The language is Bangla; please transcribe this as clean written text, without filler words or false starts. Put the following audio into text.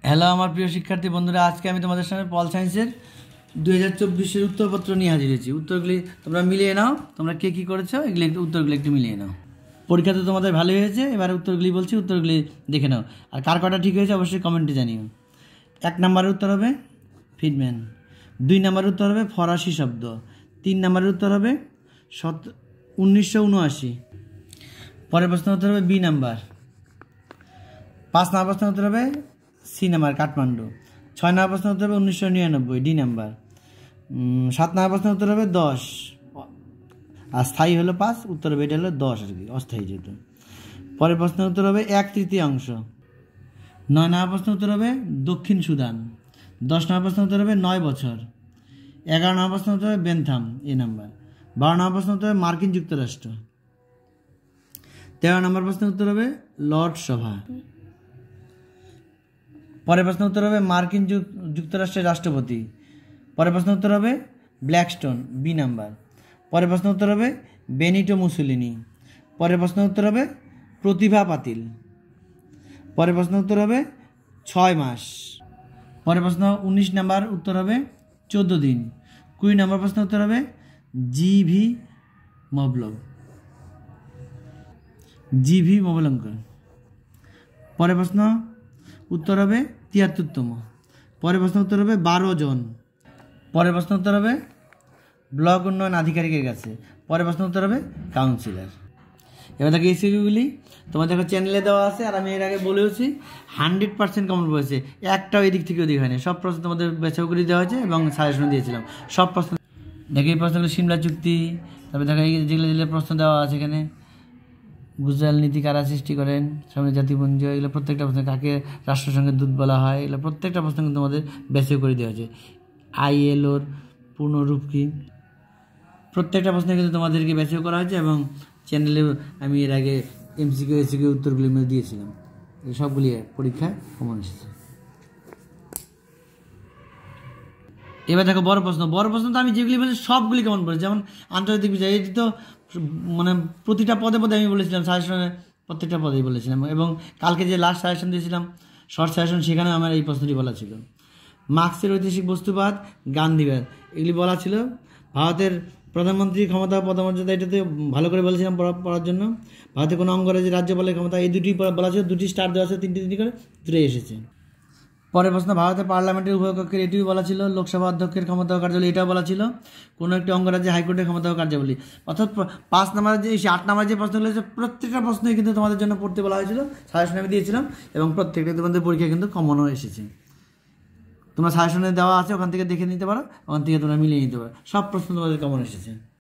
হ্যালো আমার প্রিয় শিক্ষার্থী বন্ধুরা, আজকে আমি তোমাদের সামনে পল সায়েন্সের 2024-এর উত্তরপত্র নিয়ে হাজির হয়েছি। উত্তরগুলি তোমরা মিলিয়ে নাও, তোমরা কে কী করেছো এগুলি উত্তরগুলি একটু মিলিয়ে নাও। পরীক্ষা তো তোমাদের ভালোই হয়েছে, এবার উত্তরগুলি বলছি, উত্তরগুলি দেখে নাও। আর কার কটা ঠিক হয়েছে অবশ্যই কমেন্টে জানিও। 1 নম্বরের উত্তর হবে ফিডম্যান, 2 নম্বরের উত্তর হবে ফরাসি শব্দ, 3 নম্বরের উত্তর হবে 1979। পরের প্রশ্ন উত্তর হবে বি নাম্বার। 5 নম্বর প্রশ্ন উত্তর হবে সি নাম্বার কাঠমান্ডু। 6 নম্বর প্রশ্ন উত্তর হবে 1999 ডি নাম্বার। 7 নম্বর প্রশ্ন উত্তর হবে 10, আর স্থায়ী হলো 5, উত্তর হবে এটা হলো 10 আর কি, অস্থায়ী যেহেতু। পরের প্রশ্ন উত্তর হবে 1/3। 9 নম্বর প্রশ্ন উত্তর হবে দক্ষিণ সুদান। 10 নম্বর প্রশ্ন উত্তর হবে 9 বছর। 11 নম্বর প্রশ্ন উত্তর হবে বেনথাম এ নাম্বার। 12 নম্বর প্রশ্ন উত্তর হবে মার্কিন যুক্তরাষ্ট্র। 13 নম্বর প্রশ্ন উত্তর হবে লর্ড সভা। পরের প্রশ্ন উত্তর হবে মার্কিন যুক্তরাষ্ট্রের রাষ্ট্রপতি। পরের প্রশ্ন উত্তর হবে ব্ল্যাকস্টোন বি নাম্বার। পরের প্রশ্ন উত্তর হবে বেনিটো মুসোলিনি। পরের প্রশ্ন উত্তর হবে প্রতিভা পাতিল। পরের প্রশ্ন উত্তর হবে 6 মাস। পরের প্রশ্ন 19 নাম্বার উত্তর হবে 14 দিন। 20 নম্বর প্রশ্ন উত্তর হবে জিভি মবলঙ্কর। পরের প্রশ্ন উত্তর হবে 73তম। পরের প্রশ্ন উত্তর হবে 12 জন। পরের প্রশ্ন উত্তর হবে ব্লক উন্নয়ন আধিকারিকের কাছে। পরের প্রশ্ন উত্তর হবে কাউন্সিলর। এবার দেখো এই সিকিউগুলি তোমার দেখো চ্যানেলে দেওয়া আছে, আর আমি এর আগে বলেওছি 100% কমন পড়েছে, একটাও এদিক থেকে ওদিক হয়নি। সব প্রশ্ন তোমাদের বেছাও করে দেওয়া হয়েছে এবং সাজেশন দিয়েছিলাম সব প্রশ্ন। দেখো এই প্রশ্নগুলো সিমলা চুক্তি, তারপরে দেখো এই যেগুলো প্রশ্ন দেওয়া আছে এখানে, গুজরাল নীতি কারা সৃষ্টি করেন, সামনে জাতিপুঞ্জ, এগুলো প্রত্যেকটা প্রশ্ন, কাকে রাষ্ট্রসংঘের দূত বলা হয়, এগুলো প্রত্যেকটা প্রশ্ন কিন্তু তোমাদের বেসিক করে দেওয়া হয়েছে। ILOর পূর্ণরূপ কী, প্রত্যেকটা প্রশ্ন কিন্তু তোমাদেরকে বেসিক করা হয়েছে এবং চ্যানেলে আমি এর আগে MCQ SCQ উত্তরগুলি দিয়েছিলাম। সবগুলি পরীক্ষায় কমন এসেছে। এবার দেখো বড় প্রশ্ন তো আমি যেগুলি বলছি সবগুলি কেমন পড়েছে, যেমন আন্তর্জাতিক বিষয়, এটি তো মানে প্রতিটা পদে পদে আমি বলেছিলাম, সাজেশনে প্রত্যেকটা পদেই বলেছিলাম, এবং কালকে যে লাস্ট সাজেশন দিয়েছিলাম শর্ট সাজেশন, সেখানে আমার এই প্রশ্নটি বলা ছিল। মার্ক্সের ঐতিহাসিক বস্তুবাদ, গান্ধীবাদ, এগুলি বলা ছিল। ভারতের প্রধানমন্ত্রী ক্ষমতা পদমর্যাদা, এটাতে ভালো করে বলেছিলাম পড়ার জন্য। ভারতের কোনো অঙ্গরাজ্যের রাজ্যপালের ক্ষমতা, এই দুটি বলা ছিল, 2টি স্টার দেওয়া আছে, 3টি করে 2টি এসেছে। পরের প্রশ্ন ভারতের পার্লামেন্টের উভয় কক্ষের, এটিও বলা ছিল। লোকসভা অধ্যক্ষের ক্ষমতা ও কার্যাবলী, এটাও বলা ছিল। কোনো একটি অঙ্গরাজ্যে হাইকোর্টের ক্ষমতা ও কার্যাবলী। অর্থাৎ 5 নম্বরের যে 8 নম্বরের যে প্রশ্নগুলো হয়েছে প্রত্যেকটা প্রশ্নই কিন্তু তোমাদের জন্য পড়তে বলা হয়েছিল, সাজেশন আমি দিয়েছিলাম, এবং প্রত্যেকটা তোমাদের পরীক্ষা কিন্তু কমনও এসেছে। তোমরা সাজেশনে দেওয়া আছে, ওখান থেকে দেখে নিতে পারো, ওখান থেকে তোমরা মিলিয়ে নিতে পারো, সব প্রশ্ন তোমাদের কমন এসেছে।